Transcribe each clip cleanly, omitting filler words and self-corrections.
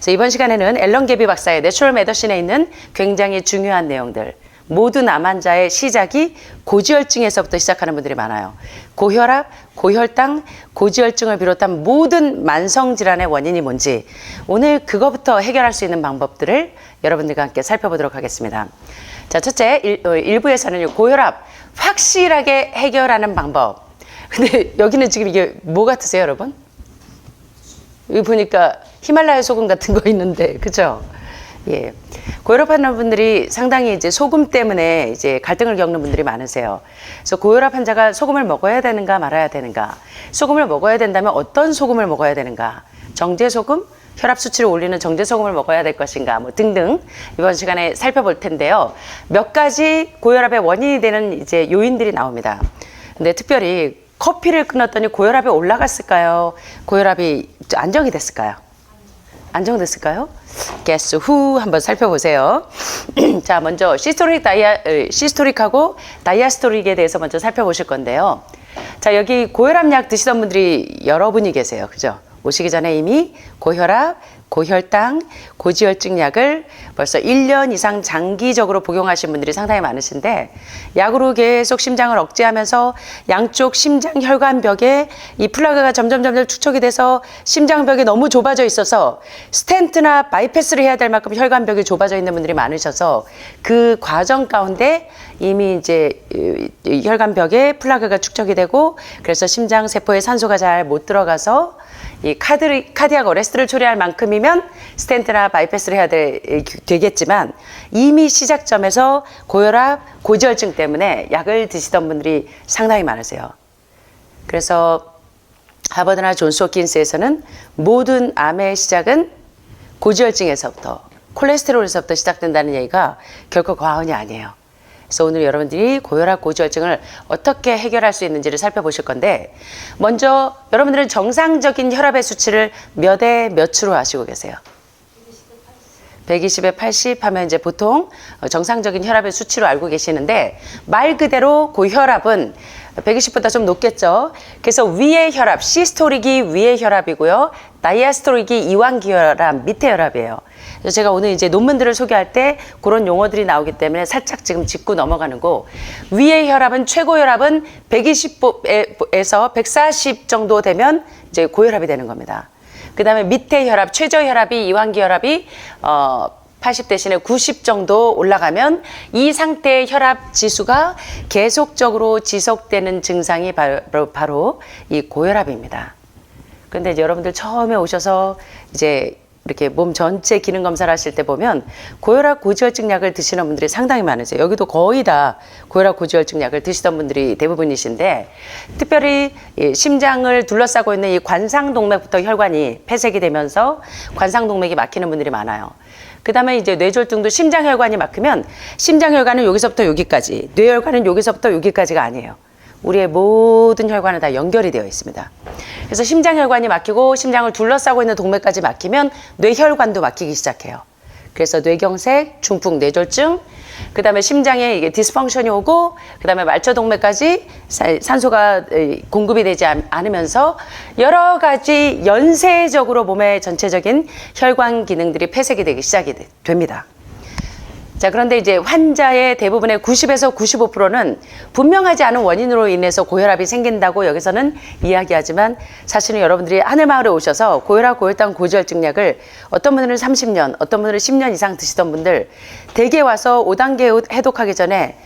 그래서 이번 시간에는 앨런 게비 박사의 내추럴 메디신에 있는 굉장히 중요한 내용들, 모든 암 환자의 시작이 고지혈증에서부터 시작하는 분들이 많아요. 고혈압, 고혈당, 고지혈증을 비롯한 모든 만성질환의 원인이 뭔지 오늘 그거부터 해결할 수 있는 방법들을 여러분들과 함께 살펴보도록 하겠습니다. 자, 첫째, 1부에서는 고혈압 확실하게 해결하는 방법. 근데 여기는 지금 이게 뭐 같으세요, 여러분? 여기 보니까 히말라야 소금 같은 거 있는데, 그죠? 예. 고혈압 하는 분들이 상당히 이제 소금 때문에 이제 갈등을 겪는 분들이 많으세요. 그래서 고혈압 환자가 소금을 먹어야 되는가 말아야 되는가, 소금을 먹어야 된다면 어떤 소금을 먹어야 되는가, 정제소금, 혈압 수치를 올리는 정제소금을 먹어야 될 것인가, 뭐 등등 이번 시간에 살펴볼 텐데요. 몇 가지 고혈압의 원인이 되는 이제 요인들이 나옵니다. 근데 특별히 커피를 끊었더니 고혈압이 올라갔을까요? 고혈압이 안정이 됐을까요? 안정됐을까요? Guess who 한번 살펴보세요. 자, 먼저 시스토릭하고 다이아스토릭에 대해서 먼저 살펴보실 건데요. 자, 여기 고혈압약 드시던 분들이 여러분이 계세요. 그죠? 오시기 전에 이미 고혈압, 고혈당, 고지혈증 약을 벌써 1년 이상 장기적으로 복용하신 분들이 상당히 많으신데, 약으로 계속 심장을 억제하면서 양쪽 심장 혈관벽에 이 플라그가 점점 축적이 돼서 심장벽이 너무 좁아져 있어서 스텐트나 바이패스를 해야 될 만큼 혈관벽이 좁아져 있는 분들이 많으셔서 그 과정 가운데 이미 이제 혈관벽에 플라그가 축적이 되고, 그래서 심장 세포에 산소가 잘 못 들어가서 이 카디악 어레스트를 초래할 만큼이면 스텐트나 바이패스를 해야 되겠지만, 이미 시작점에서 고혈압, 고지혈증 때문에 약을 드시던 분들이 상당히 많으세요. 그래서 하버드나 존스 홉킨스에서는 모든 암의 시작은 고지혈증에서부터, 콜레스테롤에서부터 시작된다는 얘기가 결코 과언이 아니에요. 그래서 오늘 여러분들이 고혈압, 고지혈증을 어떻게 해결할 수 있는지를 살펴보실 건데, 먼저 여러분들은 정상적인 혈압의 수치를 몇에 몇으로 아시고 계세요? 120에 80 하면 이제 보통 정상적인 혈압의 수치로 알고 계시는데, 말 그대로 고혈압은 120보다 좀 높겠죠. 그래서 위의 혈압, 시스토릭이 위의 혈압이고요. 다이아스토릭이 이완기 혈압, 밑의 혈압이에요. 그래서 제가 오늘 이제 논문들을 소개할 때 그런 용어들이 나오기 때문에 살짝 지금 짚고 넘어가는 거. 위의 혈압은, 최고 혈압은 120에서 140 정도 되면 이제 고혈압이 되는 겁니다. 그 다음에 밑에 혈압, 최저 혈압이, 이완기 혈압이 80 대신에 90 정도 올라가면 이 상태의 혈압 지수가 계속적으로 지속되는 증상이 바로 이 고혈압입니다. 그런데 이제 여러분들 처음에 오셔서 이제 이렇게 몸 전체 기능 검사를 하실 때 보면 고혈압, 고지혈증 약을 드시는 분들이 상당히 많으세요. 여기도 거의 다 고혈압, 고지혈증 약을 드시던 분들이 대부분이신데, 특별히 이 심장을 둘러싸고 있는 이 관상동맥부터 혈관이 폐색이 되면서 관상동맥이 막히는 분들이 많아요. 그 다음에 이제 뇌졸중도 심장혈관이 막히면 심장혈관은 여기서부터 여기까지, 뇌혈관은 여기서부터 여기까지가 아니에요. 우리의 모든 혈관은 다 연결이 되어 있습니다. 그래서 심장혈관이 막히고 심장을 둘러싸고 있는 동맥까지 막히면 뇌혈관도 막히기 시작해요. 그래서 뇌경색, 중풍, 뇌졸중, 그 다음에 심장에 이게 디스펑션이 오고, 그 다음에 말초동맥까지 산소가 공급이 되지 않으면서 여러 가지 연쇄적으로 몸의 전체적인 혈관 기능들이 폐색이 되기 시작이 됩니다. 자, 그런데 이제 환자의 대부분의 90에서 95%는 분명하지 않은 원인으로 인해서 고혈압이 생긴다고 여기서는 이야기하지만, 사실은 여러분들이 하늘마을에 오셔서 고혈압, 고혈당, 고지혈증 약을 어떤 분들은 30년, 어떤 분들은 10년 이상 드시던 분들 대개 와서 5단계 해독하기 전에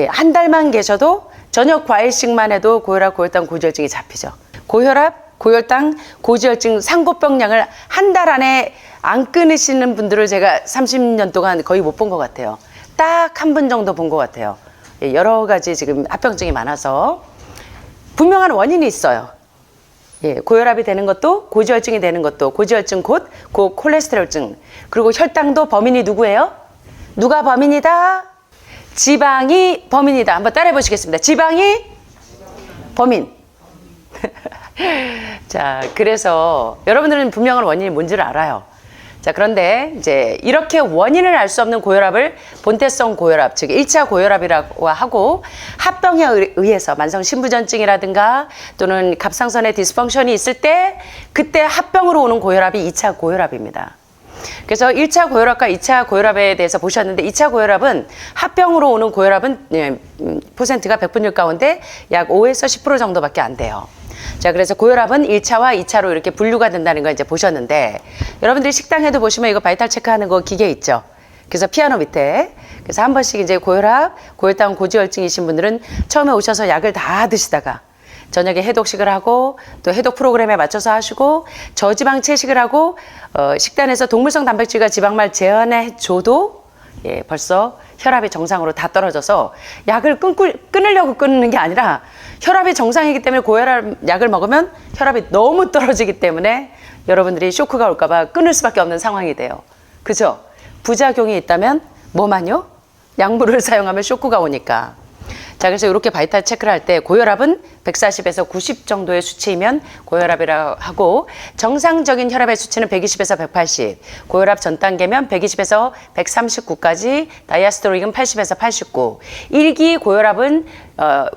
한 달만 계셔도 저녁 과일식만 해도 고혈압, 고혈당, 고지혈증이 잡히죠. 고혈압, 고혈당, 고지혈증 상고병약을 한 달 안에 안 끊으시는 분들을 제가 30년 동안 거의 못 본 것 같아요. 딱 한 분 정도 본 것 같아요. 여러 가지 지금 합병증이 많아서 분명한 원인이 있어요. 고혈압이 되는 것도, 고지혈증이 되는 것도, 고지혈증 곧 고콜레스테롤증, 그리고 혈당도 범인이 누구예요? 누가 범인이다? 지방이 범인이다. 한번 따라해 보시겠습니다. 지방이 범인. 자, 그래서 여러분들은 분명한 원인이 뭔지를 알아요. 자, 그런데 이제 이렇게 원인을 알 수 없는 고혈압을 본태성 고혈압, 즉 1차 고혈압이라고 하고, 합병에 의해서 만성 신부전증이라든가 또는 갑상선의 디스펑션이 있을 때, 그때 합병으로 오는 고혈압이 2차 고혈압입니다. 그래서 1차 고혈압과 2차 고혈압에 대해서 보셨는데 2차 고혈압은 합병으로 오는 고혈압은 퍼센트가 100분율 가운데 약 5에서 10% 정도밖에 안 돼요. 자, 그래서 고혈압은 1차와 2차로 이렇게 분류가 된다는 거 이제 보셨는데 여러분들이 식당에도 보시면 이거 바이탈 체크하는 거 기계 있죠. 그래서 피아노 밑에. 그래서 한 번씩 이제 고혈압, 고혈당, 고지혈증이신 분들은 처음에 오셔서 약을 다 드시다가 저녁에 해독식을 하고 또 해독 프로그램에 맞춰서 하시고 저지방 채식을 하고 식단에서 동물성 단백질과 지방만 제한해 줘도 벌써 혈압이 정상으로 다 떨어져서 약을 끊으려고 끊는 게 아니라 혈압이 정상이기 때문에 고혈압 약을 먹으면 혈압이 너무 떨어지기 때문에 여러분들이 쇼크가 올까 봐 끊을 수밖에 없는 상황이 돼요. 그죠? 부작용이 있다면 뭐만요? 약물을 사용하면 쇼크가 오니까. 자, 그래서 이렇게 바이탈 체크를 할 때 고혈압은 140에서 90 정도의 수치이면 고혈압이라고 하고 정상적인 혈압의 수치는 120에서 180, 고혈압 전 단계면 120에서 139까지, 다이아스토릭은 80에서 89. 1기 고혈압은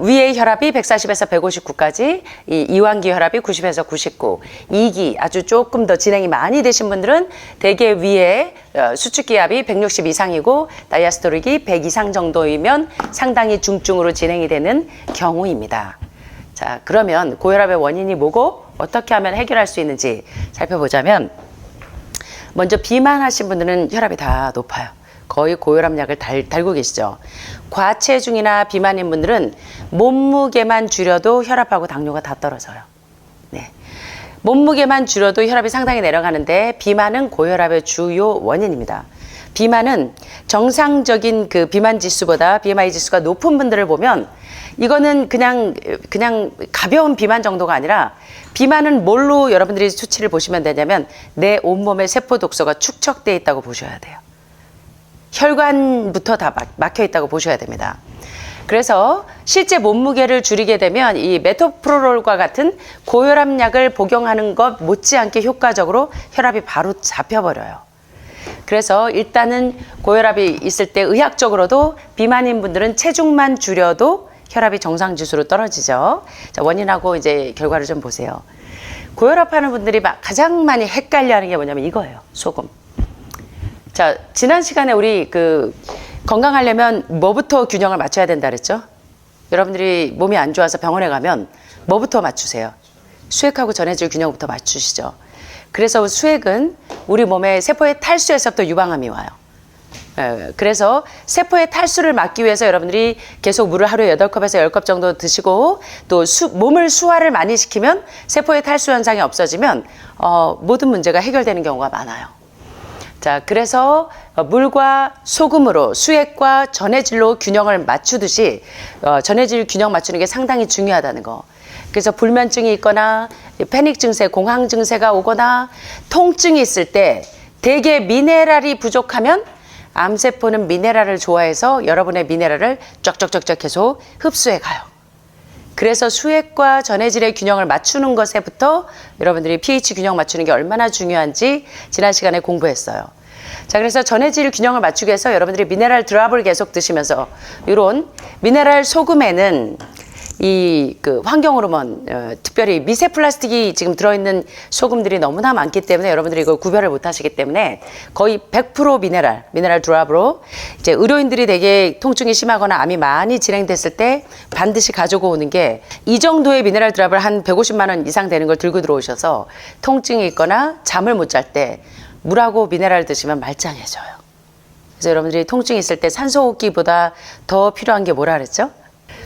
위의 혈압이 140에서 159까지, 이완기 혈압이 90에서 99. 2기 아주 조금 더 진행이 많이 되신 분들은 대개 위에 수축기압이 160 이상이고 다이아스토릭이 100 이상 정도이면 상당히 중증으로 진행이 되는 경우입니다. 자, 그러면 고혈압의 원인이 뭐고 어떻게 하면 해결할 수 있는지 살펴보자면 먼저 비만하신 분들은 혈압이 다 높아요. 거의 고혈압 약을 달고 계시죠. 과체중이나 비만인 분들은 몸무게만 줄여도 혈압하고 당뇨가 다 떨어져요. 네. 몸무게만 줄여도 혈압이 상당히 내려가는데 비만은 고혈압의 주요 원인입니다. 비만은 정상적인 그 비만 지수보다 BMI 지수가 높은 분들을 보면 이거는 그냥 가벼운 비만 정도가 아니라 비만은 뭘로 여러분들이 수치를 보시면 되냐면 내 온몸의 세포 독소가 축적되어 있다고 보셔야 돼요. 혈관부터 다 막혀 있다고 보셔야 됩니다. 그래서 실제 몸무게를 줄이게 되면 이 메토프로롤과 같은 고혈압 약을 복용하는 것 못지않게 효과적으로 혈압이 바로 잡혀버려요. 그래서 일단은 고혈압이 있을 때 의학적으로도 비만인 분들은 체중만 줄여도 혈압이 정상 지수로 떨어지죠. 자, 원인하고 이제 결과를 좀 보세요. 고혈압 하는 분들이 가장 많이 헷갈려 하는 게 뭐냐면 이거예요. 소금. 자, 지난 시간에 우리 건강하려면 뭐부터 균형을 맞춰야 된다 그랬죠? 여러분들이 몸이 안 좋아서 병원에 가면 뭐부터 맞추세요? 수액하고 전해질 균형부터 맞추시죠. 그래서 수액은 우리 몸의 세포의 탈수에서부터 유방암이 와요. 그래서 세포의 탈수를 막기 위해서 여러분들이 계속 물을 하루에 8컵에서 10컵 정도 드시고 또 몸을 수화를 많이 시키면 세포의 탈수 현상이 없어지면 모든 문제가 해결되는 경우가 많아요. 자, 그래서 물과 소금으로 수액과 전해질로 균형을 맞추듯이 전해질 균형 맞추는 게 상당히 중요하다는 거. 그래서 불면증이 있거나 패닉 증세, 공황 증세가 오거나 통증이 있을 때 대개 미네랄이 부족하면 암세포는 미네랄을 좋아해서 여러분의 미네랄을 쫙쫙쫙쫙 계속 흡수해 가요. 그래서 수액과 전해질의 균형을 맞추는 것에부터 여러분들이 pH 균형 맞추는 게 얼마나 중요한지 지난 시간에 공부했어요. 자, 그래서 전해질 균형을 맞추기 위해서 여러분들이 미네랄 드랍을 계속 드시면서 이런 미네랄 소금에는 환경 호르몬, 특별히 미세 플라스틱이 지금 들어있는 소금들이 너무나 많기 때문에 여러분들이 이걸 구별을 못 하시기 때문에 거의 100% 미네랄 드랍으로 이제 의료인들이 되게 통증이 심하거나 암이 많이 진행됐을 때 반드시 가지고 오는 게 이 정도의 미네랄 드랍을 한 150만 원 이상 되는 걸 들고 들어오셔서 통증이 있거나 잠을 못 잘 때 물하고 미네랄 드시면 말짱해져요. 그래서 여러분들이 통증이 있을 때 산소호흡기보다 더 필요한 게 뭐라 그랬죠?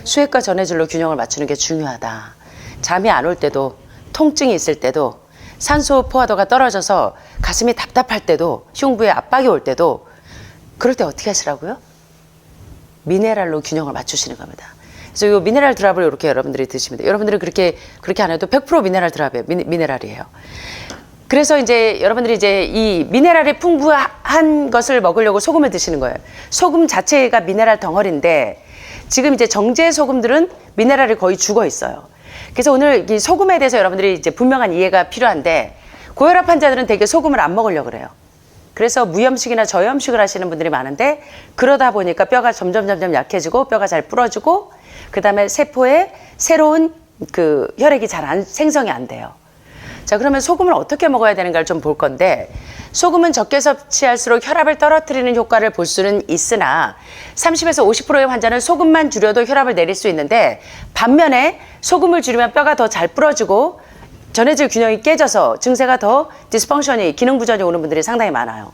수액과 전해질로 균형을 맞추는 게 중요하다. 잠이 안 올 때도 통증이 있을 때도 산소 포화도가 떨어져서 가슴이 답답할 때도 흉부에 압박이 올 때도 그럴 때 어떻게 하시라고요? 미네랄로 균형을 맞추시는 겁니다. 그래서 이 미네랄 드랍을 이렇게 여러분들이 드시면 돼요. 여러분들이 그렇게 안 해도 100% 미네랄 드랍이에요. 미네랄이에요. 그래서 이제 여러분들이 이제 이 미네랄이 풍부한 것을 먹으려고 소금을 드시는 거예요. 소금 자체가 미네랄 덩어리인데 지금 이제 정제 소금들은 미네랄이 거의 죽어 있어요. 그래서 오늘 이 소금에 대해서 여러분들이 이제 분명한 이해가 필요한데 고혈압 환자들은 되게 소금을 안 먹으려고 그래요. 그래서 무염식이나 저염식을 하시는 분들이 많은데 그러다 보니까 뼈가 점점 약해지고 뼈가 잘 부러지고 그다음에 세포에 새로운 혈액이 잘 생성이 안 돼요. 자, 그러면 소금을 어떻게 먹어야 되는가를 좀 볼 건데, 소금은 적게 섭취할수록 혈압을 떨어뜨리는 효과를 볼 수는 있으나 30에서 50%의 환자는 소금만 줄여도 혈압을 내릴 수 있는데, 반면에 소금을 줄이면 뼈가 더 잘 부러지고 전해질 균형이 깨져서 증세가 더 디스펑션이, 기능 부전이 오는 분들이 상당히 많아요.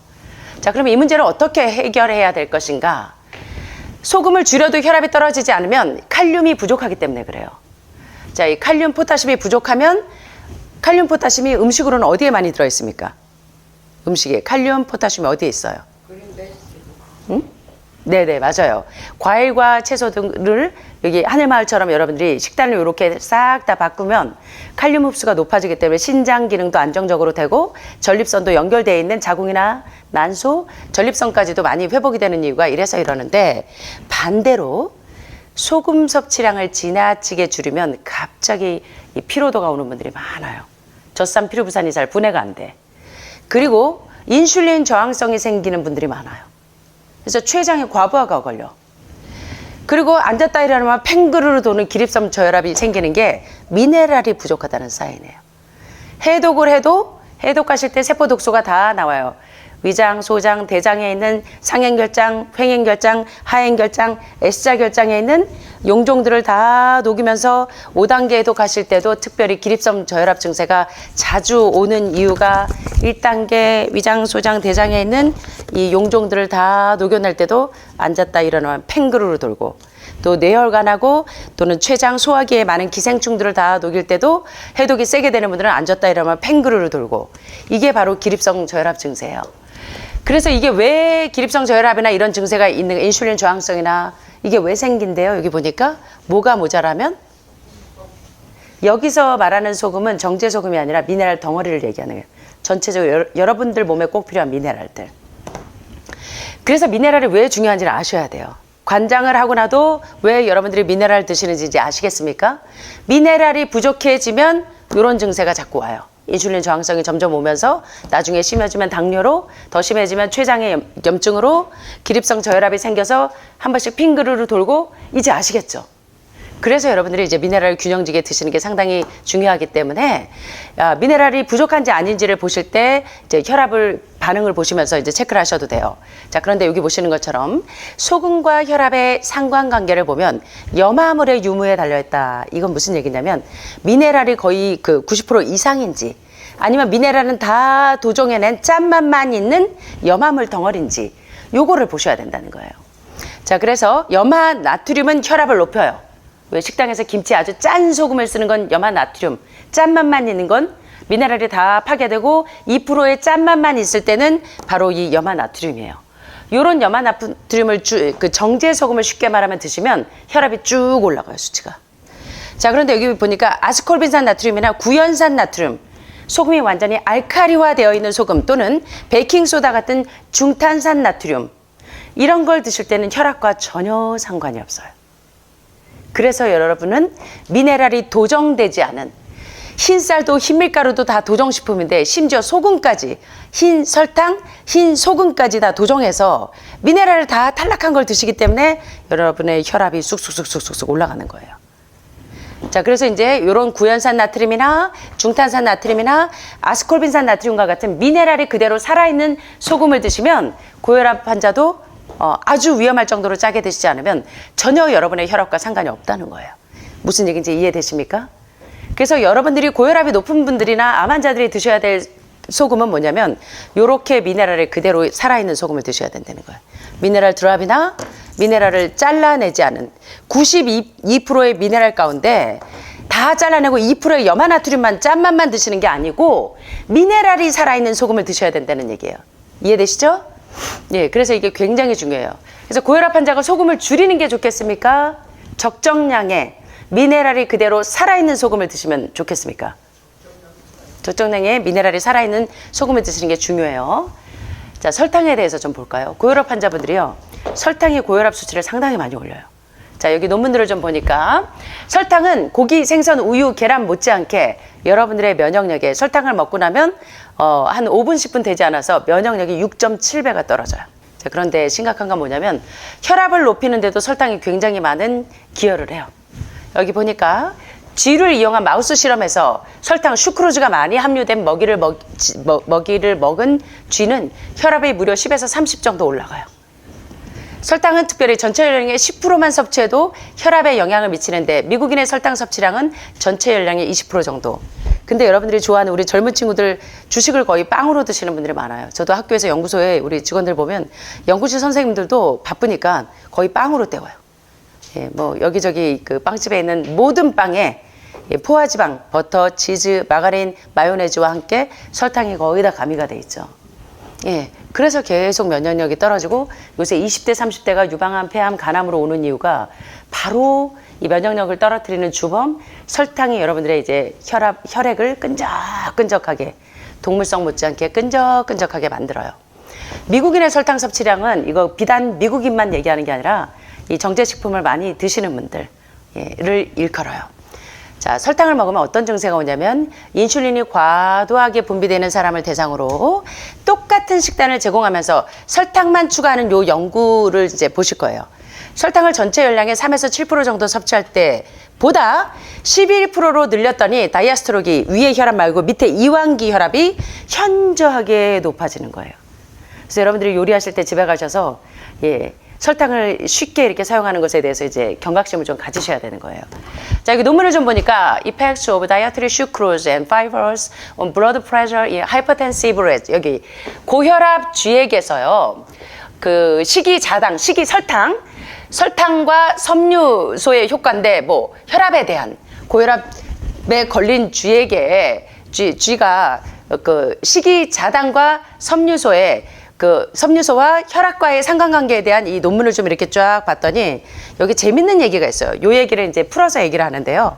자, 그러면 이 문제를 어떻게 해결해야 될 것인가? 소금을 줄여도 혈압이 떨어지지 않으면 칼륨이 부족하기 때문에 그래요. 자, 이 칼륨, 포타슘이 부족하면, 칼륨, 포타슘이 음식으로는 어디에 많이 들어있습니까? 음식에 칼륨, 포타슘이 어디에 있어요? 응? 네네, 맞아요. 과일과 채소 등을 여기 하늘마을처럼 여러분들이 식단을 이렇게 싹 다 바꾸면 칼륨 흡수가 높아지기 때문에 신장 기능도 안정적으로 되고 전립선도 연결되어 있는 자궁이나 난소, 전립선까지도 많이 회복이 되는 이유가 이래서 이러는데, 반대로 소금 섭취량을 지나치게 줄이면 갑자기 이 피로도가 오는 분들이 많아요. 젖산 피로부산이 잘 분해가 안 돼. 그리고 인슐린 저항성이 생기는 분들이 많아요. 그래서 췌장에 과부하가 걸려. 그리고 앉았다 일어나면 팽그르르 도는 기립성 저혈압이 생기는 게 미네랄이 부족하다는 사인이에요. 해독을 해도 해독하실 때 세포 독소가 다 나와요. 위장, 소장, 대장에 있는 상행결장, 횡행결장, 하행결장, S자결장에 있는 용종들을 다 녹이면서 5단계 해독하실 때도 특별히 기립성 저혈압 증세가 자주 오는 이유가 1단계 위장, 소장, 대장에 있는 이 용종들을 다 녹여낼 때도 앉았다 일어나면 팽그르르 돌고, 또 뇌혈관하고 또는 췌장, 소화기에 많은 기생충들을 다 녹일 때도 해독이 세게 되는 분들은 앉았다 일어나면 팽그르르 돌고, 이게 바로 기립성 저혈압 증세예요. 그래서 이게 왜 기립성 저혈압이나 이런 증세가 있는, 인슐린 저항성이나 이게 왜 생긴대요? 여기 보니까 뭐가 모자라면, 여기서 말하는 소금은 정제 소금이 아니라 미네랄 덩어리를 얘기하는 거예요. 전체적으로 여러분들 몸에 꼭 필요한 미네랄들. 그래서 미네랄이 왜 중요한지를 아셔야 돼요. 관장을 하고 나도 왜 여러분들이 미네랄 드시는지 이제 아시겠습니까? 미네랄이 부족해지면 이런 증세가 자꾸 와요. 인슐린 저항성이 점점 오면서 나중에 심해지면 당뇨로, 더 심해지면 췌장의 염증으로 기립성 저혈압이 생겨서 한 번씩 핑그르르 돌고, 이제 아시겠죠? 그래서 여러분들이 이제 미네랄 균형지게 드시는 게 상당히 중요하기 때문에, 미네랄이 부족한지 아닌지를 보실 때 이제 혈압을 반응을 보시면서 이제 체크를 하셔도 돼요. 자, 그런데 여기 보시는 것처럼 소금과 혈압의 상관관계를 보면 염화물의 유무에 달려있다. 이건 무슨 얘기냐면 미네랄이 거의 그 90% 이상인지, 아니면 미네랄은 다 도종해낸 짠맛만 있는 염화물 덩어리인지, 요거를 보셔야 된다는 거예요. 자, 그래서 염화 나트륨은 혈압을 높여요. 왜 식당에서 김치 아주 짠 소금을 쓰는 건 염화 나트륨, 짠맛만 있는 건 미네랄이 다 파괴되고 2%의 짠맛만 있을 때는 바로 이 염화 나트륨이에요. 요런 염화 나트륨을 그 정제 소금을 쉽게 말하면 드시면 혈압이 쭉 올라가요, 수치가. 자, 그런데 여기 보니까 아스콜빈산 나트륨이나 구연산 나트륨, 소금이 완전히 알카리화 되어 있는 소금 또는 베이킹소다 같은 중탄산 나트륨, 이런 걸 드실 때는 혈압과 전혀 상관이 없어요. 그래서 여러분은 미네랄이 도정되지 않은, 흰쌀도 흰밀가루도 다 도정식품인데 심지어 소금까지, 흰 설탕, 흰 소금까지 다 도정해서 미네랄을 다 탈락한 걸 드시기 때문에 여러분의 혈압이 쑥쑥쑥쑥쑥 올라가는 거예요. 자, 그래서 이제 이런 구연산 나트륨이나 중탄산 나트륨이나 아스콜빈산 나트륨과 같은 미네랄이 그대로 살아있는 소금을 드시면 고혈압 환자도 아주 위험할 정도로 짜게 드시지 않으면 전혀 여러분의 혈압과 상관이 없다는 거예요. 무슨 얘기인지 이해되십니까? 그래서 여러분들이 고혈압이 높은 분들이나 암 환자들이 드셔야 될 소금은 뭐냐면 요렇게 미네랄이 그대로 살아있는 소금을 드셔야 된다는 거예요. 미네랄 드랍이나 미네랄을 잘라내지 않은 92%의 미네랄 가운데 다 잘라내고 2%의 염화나트륨만 짠맛만 드시는 게 아니고 미네랄이 살아있는 소금을 드셔야 된다는 얘기예요. 이해되시죠? 예, 그래서 이게 굉장히 중요해요. 그래서 고혈압 환자가 소금을 줄이는 게 좋겠습니까? 적정량의 미네랄이 그대로 살아있는 소금을 드시면 좋겠습니까? 적정량의 미네랄이 살아있는 소금을 드시는 게 중요해요. 자, 설탕에 대해서 좀 볼까요? 고혈압 환자분들이요, 설탕이 고혈압 수치를 상당히 많이 올려요. 자, 여기 논문들을 좀 보니까 설탕은 고기, 생선, 우유, 계란 못지않게 여러분들의 면역력에, 설탕을 먹고 나면 한 5분, 10분 되지 않아서 면역력이 6.7배가 떨어져요. 자, 그런데 심각한 건 뭐냐면 혈압을 높이는 데도 설탕이 굉장히 많은 기여를 해요. 여기 보니까 쥐를 이용한 마우스 실험에서 설탕 슈크로즈가 많이 함유된 먹이를 먹은 쥐는 혈압이 무려 10에서 30 정도 올라가요. 설탕은 특별히 전체 열량의 10%만 섭취해도 혈압에 영향을 미치는데 미국인의 설탕 섭취량은 전체 열량의 20% 정도. 근데 여러분들이 좋아하는 우리 젊은 친구들 주식을 거의 빵으로 드시는 분들이 많아요. 저도 학교에서 연구소에 우리 직원들 보면 연구실 선생님들도 바쁘니까 거의 빵으로 때워요. 예, 뭐 여기저기 그 빵집에 있는 모든 빵에 포화지방, 버터, 치즈, 마가린, 마요네즈와 함께 설탕이 거의 다 가미가 돼 있죠. 예, 그래서 계속 면역력이 떨어지고 요새 20대, 30대가 유방암, 폐암, 간암으로 오는 이유가 바로 이 면역력을 떨어뜨리는 주범 설탕이 여러분들의 이제 혈액을 끈적끈적하게 동물성 못지않게 끈적끈적하게 만들어요. 미국인의 설탕 섭취량은 이거 비단 미국인만 얘기하는 게 아니라 이 정제식품을 많이 드시는 분들을 일컬어요. 자, 설탕을 먹으면 어떤 증세가 오냐면 인슐린이 과도하게 분비되는 사람을 대상으로 똑같은 식단을 제공하면서 설탕만 추가하는 요 연구를 이제 보실 거예요. 설탕을 전체 열량의 3에서 7% 정도 섭취할 때보다 11%로 늘렸더니 다이아스토록이 위의 혈압 말고 밑에 이완기 혈압이 현저하게 높아지는 거예요. 그래서 여러분들이 요리하실 때 집에 가셔서 설탕을 쉽게 이렇게 사용하는 것에 대해서 이제 경각심을 좀 가지셔야 되는 거예요. 자, 여기 논문을 좀 보니까 Effects of Dietary Sucrose and Fibers on Blood Pressure in Hypertensive Rats. 여기 고혈압 쥐에게서요. 그 설탕과 섬유소의 효과인데 뭐 혈압에 대한 고혈압에 걸린 쥐가 그 식이자당과 섬유소와 혈압과의 상관관계에 대한 이 논문을 좀 이렇게 쫙 봤더니 여기 재밌는 얘기가 있어요. 요 얘기를 이제 풀어서 얘기를 하는데요.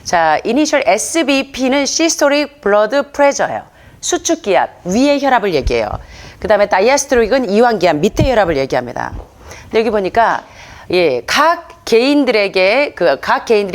자, 이니셜 SBP는 Systolic Blood Pressure예요. 수축기압, 위의 혈압을 얘기해요. 그 다음에 다이아스토릭은 이완기압, 밑의 혈압을 얘기합니다. 근데 여기 보니까 각 개인들이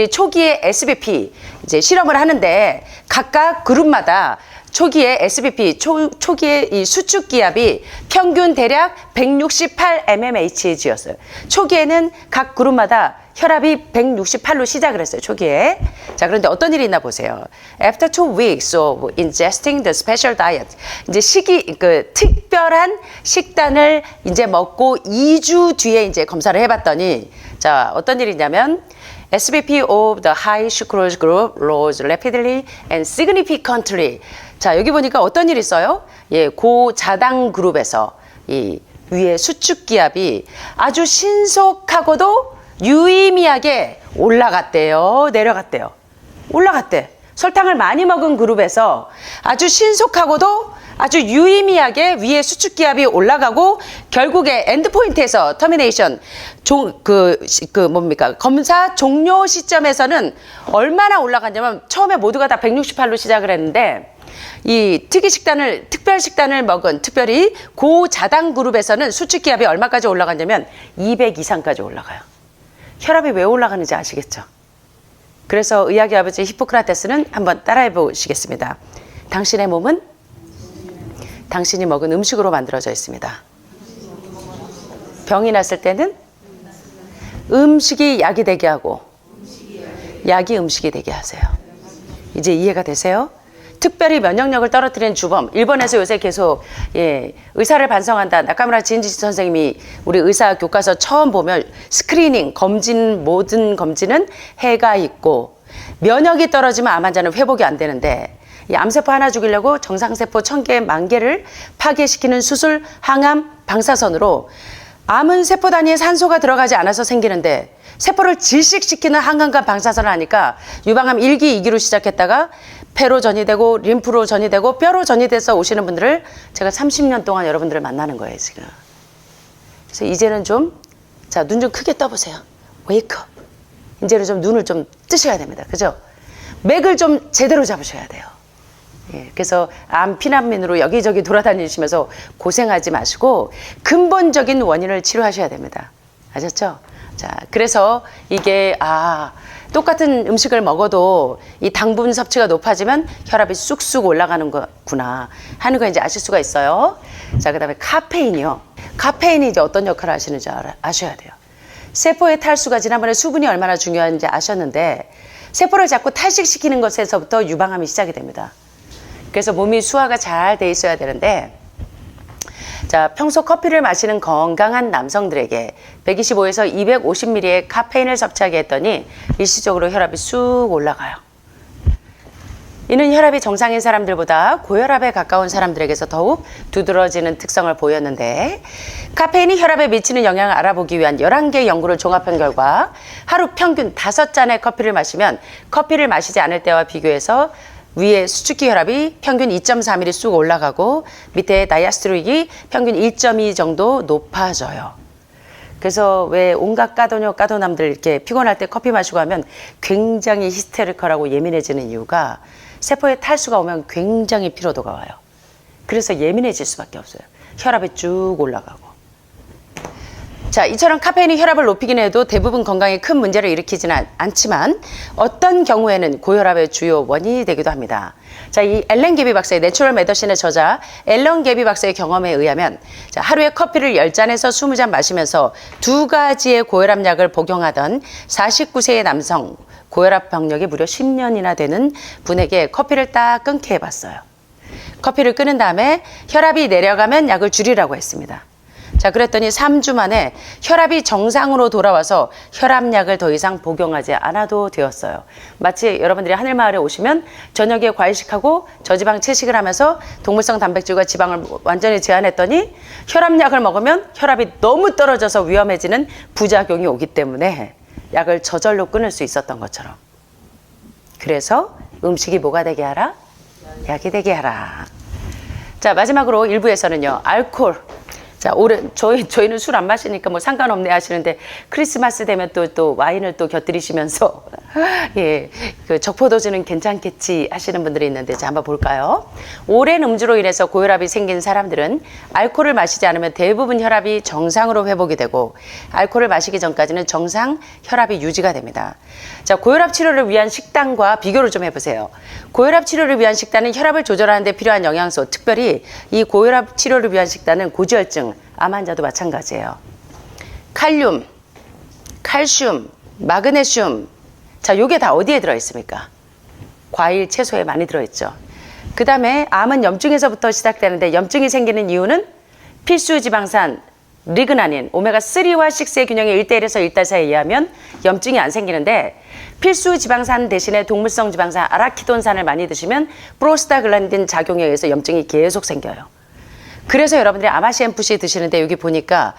초기에 SBP 이제 실험을 하는데 각각 그룹마다 초기에 SBP, 초기에 이 수축기압이 평균 대략 168 mmHg였어요. 초기에는 각 그룹마다 혈압이 168로 시작을 했어요, 초기에. 자, 그런데 어떤 일이 있나 보세요. After 2 weeks of ingesting the special diet. 이제 특별한 식단을 이제 먹고 2주 뒤에 이제 검사를 해봤더니, 자, 어떤 일이 있냐면, SBP of the high sucrose group rose rapidly and significantly. 자, 여기 보니까 어떤 일이 있어요? 고자당 그룹에서 이 위에 수축기압이 아주 신속하고도 유의미하게 올라갔대요. 내려갔대요. 올라갔대. 설탕을 많이 먹은 그룹에서 아주 신속하고도 아주 유의미하게 위에 수축기압이 올라가고 결국에 엔드포인트에서 터미네이션 검사 종료 시점에서는 얼마나 올라갔냐면 처음에 모두가 다 168로 시작을 했는데 이 특별 식단을 먹은 특별히 고자당 그룹에서는 수축기압이 얼마까지 올라갔냐면 200 이상까지 올라가요. 혈압이 왜 올라가는지 아시겠죠? 그래서 의학의 아버지 히포크라테스는 한번 따라해 보시겠습니다. 당신의 몸은 당신이 먹은 음식으로 만들어져 있습니다. 병이 났을 때는 음식이 약이 되게 하고 약이 음식이 되게 하세요. 이제 이해가 되세요? 특별히 면역력을 떨어뜨리는 주범. 일본에서 요새 계속 의사를 반성한다. 나카무라 진지 선생님이 우리 의사 교과서 처음 보면 스크리닝, 모든 검진은 해가 있고 면역이 떨어지면 암 환자는 회복이 안 되는데 이 암세포 하나 죽이려고 정상세포 1000개, 10,000개를 파괴시키는 수술, 항암, 방사선으로 암은 세포 단위에 산소가 들어가지 않아서 생기는데 세포를 질식시키는 항암과 방사선을 하니까 유방암 1기, 2기로 시작했다가 폐로 전이되고 림프로 전이되고 뼈로 전이돼서 오시는 분들을 제가 30년 동안 여러분들을 만나는 거예요, 지금. 그래서 이제는 좀, 자, 눈 좀 크게 떠보세요. 웨이크업. 이제는 좀 눈을 좀 뜨셔야 됩니다. 그죠? 맥을 좀 제대로 잡으셔야 돼요. 그래서 암 피난민으로 여기저기 돌아다니시면서 고생하지 마시고 근본적인 원인을 치료하셔야 됩니다. 아셨죠? 자, 그래서 이게 똑같은 음식을 먹어도 이 당분 섭취가 높아지면 혈압이 쑥쑥 올라가는 거구나 하는 거 이제 아실 수가 있어요. 자, 그다음에 카페인이요. 카페인이 이제 어떤 역할을 하시는지 아셔야 돼요. 세포의 탈수가 지난번에 수분이 얼마나 중요한지 아셨는데 세포를 자꾸 탈식시키는 것에서부터 유방암이 시작이 됩니다. 그래서 몸이 수화가 잘 돼 있어야 되는데, 자, 평소 커피를 마시는 건강한 남성들에게 125에서 250ml의 카페인을 섭취하게 했더니 일시적으로 혈압이 쑥 올라가요. 이는 혈압이 정상인 사람들보다 고혈압에 가까운 사람들에게서 더욱 두드러지는 특성을 보였는데, 카페인이 혈압에 미치는 영향을 알아보기 위한 11개의 연구를 종합한 결과 하루 평균 5잔의 커피를 마시면 커피를 마시지 않을 때와 비교해서 위에 수축기 혈압이 평균 2.4mm 쑥 올라가고 밑에 다이아스토릭이 평균 1.2 정도 높아져요. 그래서 왜 온갖 까도남들 이렇게 피곤할 때 커피 마시고 하면 굉장히 히스테리컬하고 예민해지는 이유가 세포에 탈수가 오면 굉장히 피로도가 와요. 그래서 예민해질 수밖에 없어요. 혈압이 쭉 올라가고. 자, 이처럼 카페인이 혈압을 높이긴 해도 대부분 건강에 큰 문제를 일으키지는 않지만 어떤 경우에는 고혈압의 주요 원인이 되기도 합니다. 자, 이 앨런 게비 박사의 내추럴 메더신의 저자 앨런 게비 박사의 경험에 의하면, 자, 하루에 커피를 10잔에서 20잔 마시면서 2가지의 고혈압 약을 복용하던 49세의 남성, 고혈압 병력이 무려 10년이나 되는 분에게 커피를 딱 끊게 해봤어요. 커피를 끊은 다음에 혈압이 내려가면 약을 줄이라고 했습니다. 자, 그랬더니 3주 만에 혈압이 정상으로 돌아와서 혈압약을 더 이상 복용하지 않아도 되었어요. 마치 여러분들이 하늘마을에 오시면 저녁에 과일식하고 저지방 채식을 하면서 동물성 단백질과 지방을 완전히 제한했더니 혈압약을 먹으면 혈압이 너무 떨어져서 위험해지는 부작용이 오기 때문에 약을 저절로 끊을 수 있었던 것처럼. 그래서 음식이 뭐가 되게 하라? 약이 되게 하라. 자, 마지막으로 1부에서는요, 알코올. 자, 저희는 술 안 마시니까 뭐 상관없네 하시는데, 크리스마스 되면 또 와인을 또 곁들이시면서, 예, 그 적포도주는 괜찮겠지 하시는 분들이 있는데, 자, 한번 볼까요? 오랜 음주로 인해서 고혈압이 생긴 사람들은 알코올을 마시지 않으면 대부분 혈압이 정상으로 회복이 되고, 알코올을 마시기 전까지는 정상 혈압이 유지가 됩니다. 자, 고혈압 치료를 위한 식단과 비교를 좀 해보세요. 고혈압 치료를 위한 식단은 혈압을 조절하는 데 필요한 영양소, 특별히 이 고혈압 치료를 위한 식단은 고지혈증, 암 환자도 마찬가지예요. 칼륨, 칼슘, 마그네슘. 자, 요게 다 어디에 들어있습니까? 과일, 채소에 많이 들어있죠. 그 다음에 암은 염증에서부터 시작되는데, 염증이 생기는 이유는 필수 지방산, 리그나닌, 오메가3와 6의 균형의 1대1에서 1대4에 의하면 염증이 안 생기는데, 필수 지방산 대신에 동물성 지방산 아라키돈산을 많이 드시면 프로스타글란딘 작용에 의해서 염증이 계속 생겨요. 그래서 여러분들이 아마시엠프시 드시는데 여기 보니까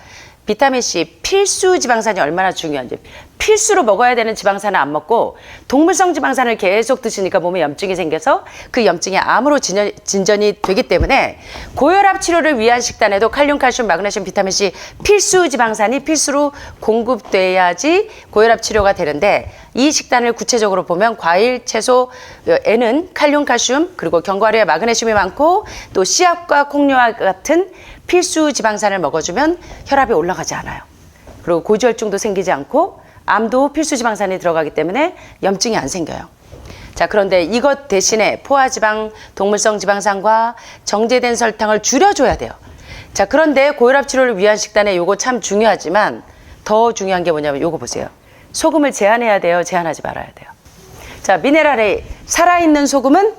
비타민C 필수 지방산이 얼마나 중요한지, 필수로 먹어야 되는 지방산은 안 먹고 동물성 지방산을 계속 드시니까 몸에 염증이 생겨서 그 염증이 암으로 진전이 되기 때문에 고혈압 치료를 위한 식단에도 칼륨, 칼슘, 마그네슘, 비타민C 필수 지방산이 필수로 공급돼야지 고혈압 치료가 되는데, 이 식단을 구체적으로 보면 과일, 채소에는 칼륨, 칼슘, 그리고 견과류에 마그네슘이 많고 또 씨앗과 콩류와 같은 필수 지방산을 먹어주면 혈압이 올라가지 않아요. 그리고 고지혈증도 생기지 않고 암도 필수 지방산이 들어가기 때문에 염증이 안 생겨요. 자, 그런데 이것 대신에 포화지방, 동물성 지방산과 정제된 설탕을 줄여줘야 돼요. 자, 그런데 고혈압 치료를 위한 식단에 요거 참 중요하지만 더 중요한 게 뭐냐면 요거 보세요. 소금을 제한해야 돼요, 제한하지 말아야 돼요. 자, 미네랄이 살아있는 소금은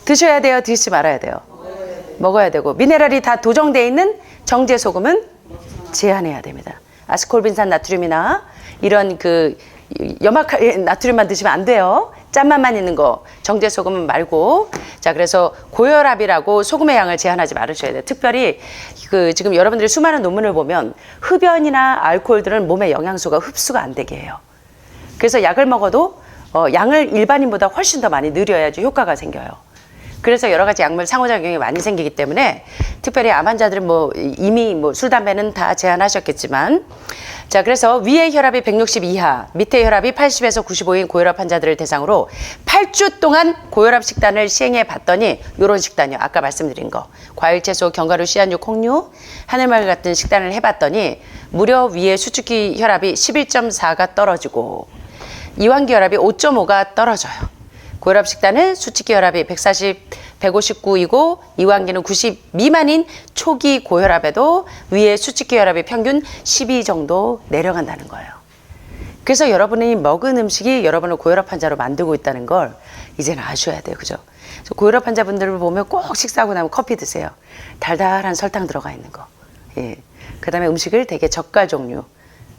드셔야 돼요, 드시지 말아야 돼요? 먹어야 되고, 미네랄이 다 도정되어 있는 정제 소금은 제한해야 됩니다. 아스콜빈산 나트륨이나 이런 그 염화칼 나트륨만 드시면 안 돼요. 짠맛만 있는 거, 정제 소금은 말고. 자, 그래서 고혈압이라고 소금의 양을 제한하지 말으셔야 돼요. 특별히 그 지금 여러분들이 수많은 논문을 보면 흡연이나 알코올들은 몸에 영양소가 흡수가 안 되게 해요. 그래서 약을 먹어도 양을 일반인보다 훨씬 더 많이 늘려야지 효과가 생겨요. 그래서 여러 가지 약물 상호작용이 많이 생기기 때문에 특별히 암 환자들은 이미 술, 담배는 다 제한하셨겠지만, 자, 그래서 위의 혈압이 160 이하, 밑의 혈압이 80에서 95인 고혈압 환자들을 대상으로 8주 동안 고혈압 식단을 시행해 봤더니 요런 식단이요. 아까 말씀드린 거. 과일, 채소, 견과류, 씨앗육, 콩류, 하늘말 같은 식단을 해봤더니 무려 위의 수축기 혈압이 11.4가 떨어지고 이완기 혈압이 5.5가 떨어져요. 고혈압 식단은 수축기 혈압이 140, 159이고 이완기는 90 미만인 초기 고혈압에도 위의 수축기 혈압이 평균 12 정도 내려간다는 거예요. 그래서 여러분이 먹은 음식이 여러분을 고혈압 환자로 만들고 있다는 걸 이제는 아셔야 돼요. 그죠? 그래서 고혈압 환자분들을 보면 꼭 식사하고 나면 커피 드세요. 달달한 설탕 들어가 있는 거. 예. 그 다음에 음식을 되게 젓갈 종류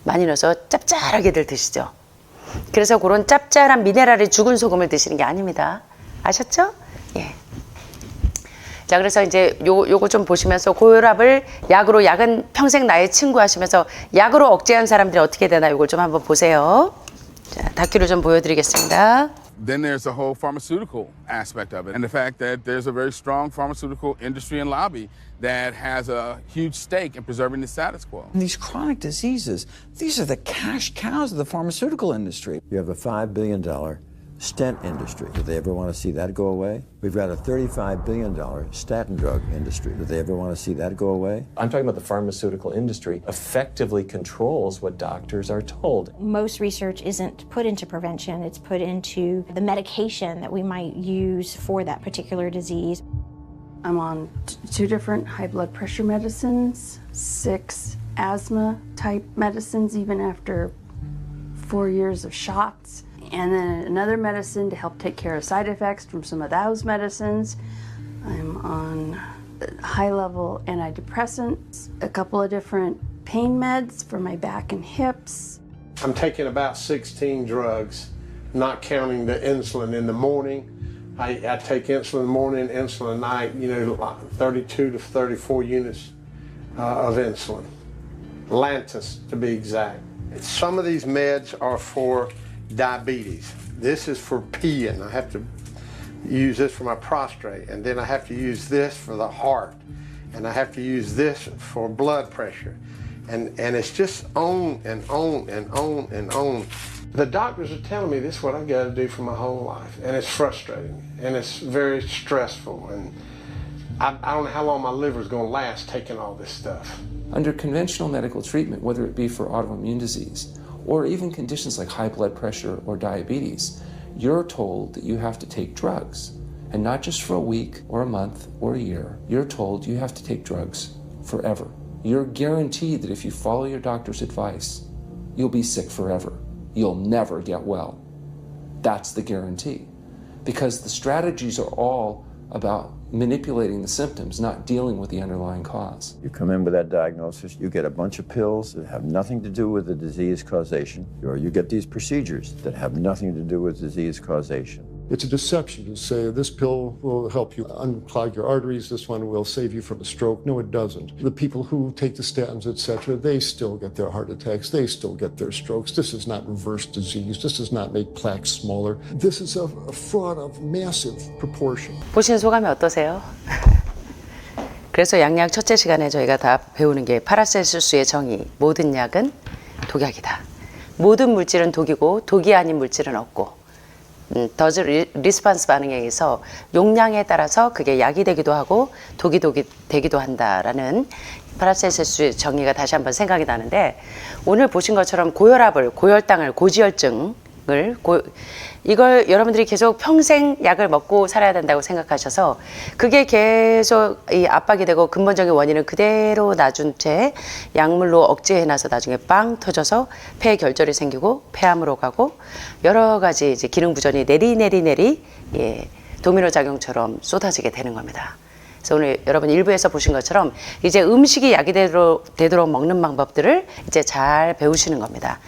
많이 넣어서 짭짤하게들 드시죠. 그래서 그런 짭짤한 미네랄이 죽은 소금을 드시는 게 아닙니다. 아셨죠? 예. 자, 그래서 이제 요거 좀 보시면서 고혈압을 약으로, 약은 평생 나의 친구 하시면서 약으로 억제한 사람들이 어떻게 되나 요걸 좀 한번 보세요. 자, 다큐를 좀 보여드리겠습니다. Then there's the whole pharmaceutical aspect of it, and the fact that there's a very strong pharmaceutical industry and lobby that has a huge stake in preserving the status quo. And these chronic diseases, these are the cash cows of the pharmaceutical industry. You have a $5 billion stent industry. Do they ever want to see that go away? We've got a $35 billion statin drug industry. Do they ever want to see that go away? I'm talking about the pharmaceutical industry effectively controls what doctors are told. Most research isn't put into prevention, it's put into the medication that we might use for that particular disease. I'm on 2 different high blood pressure medicines, 6 asthma type medicines, even after 4 years of shots, and then another medicine to help take care of side effects from some of those medicines. I'm on high level antidepressants, a couple of different pain meds for my back and hips. I'm taking about 16 drugs, not counting the insulin in the morning. I take insulin in the morning, insulin at night, you know, like 32 to 34 units of insulin. Lantus, to be exact. Some of these meds are for diabetes. This is for peeing. I have to use this for my prostate, and then I have to use this for the heart, and I have to use this for blood pressure. And it's just on and on and on and on. The doctors are telling me this is what I've got to do for my whole life, and it's frustrating, and it's very stressful, and I don't know how long my liver is going to last taking all this stuff. Under conventional medical treatment, whether it be for autoimmune disease or even conditions like high blood pressure or diabetes, you're told that you have to take drugs. And not just for a week or a month or a year. You're told you have to take drugs forever. You're guaranteed that if you follow your doctor's advice, you'll be sick forever. You'll never get well. That's the guarantee. Because the strategies are all about manipulating the symptoms, not dealing with the underlying cause. You come in with that diagnosis, you get a bunch of pills that have nothing to do with the disease causation, or you get these procedures that have nothing to do with disease causation. It's a deception to say this pill will help you unclog your arteries, this one will save you from a stroke. No, it doesn't. The people who take the statins, etc., they still get their heart attacks, they still get their strokes. This does not reverse disease. This does not make plaques smaller. This is a fraud of massive proportion. 보신 소감이 어떠세요? 그래서 양약 첫째 시간에 저희가 다 배우는 게 파라셀수스의 정의. 모든 약은 독약이다. 모든 물질은 독이고 독이 아닌 물질은 없고 더즈 리스판스 반응에 의해서 용량에 따라서 그게 약이 되기도 하고 독이 되기도 한다라는 파라셀수스의 정의가 다시 한번 생각이 나는데, 오늘 보신 것처럼 고혈압을, 고혈당을, 고지혈증을 이걸 여러분들이 계속 평생 약을 먹고 살아야 된다고 생각하셔서 그게 계속 이 압박이 되고 근본적인 원인은 그대로 놔준 채 약물로 억제해놔서 나중에 빵 터져서 폐 결절이 생기고 폐암으로 가고 여러 가지 이제 기능 부전이 내리 도미노 작용처럼 쏟아지게 되는 겁니다. 그래서 오늘 여러분 일부에서 보신 것처럼 이제 음식이 약이 되도록 먹는 방법들을 이제 잘 배우시는 겁니다.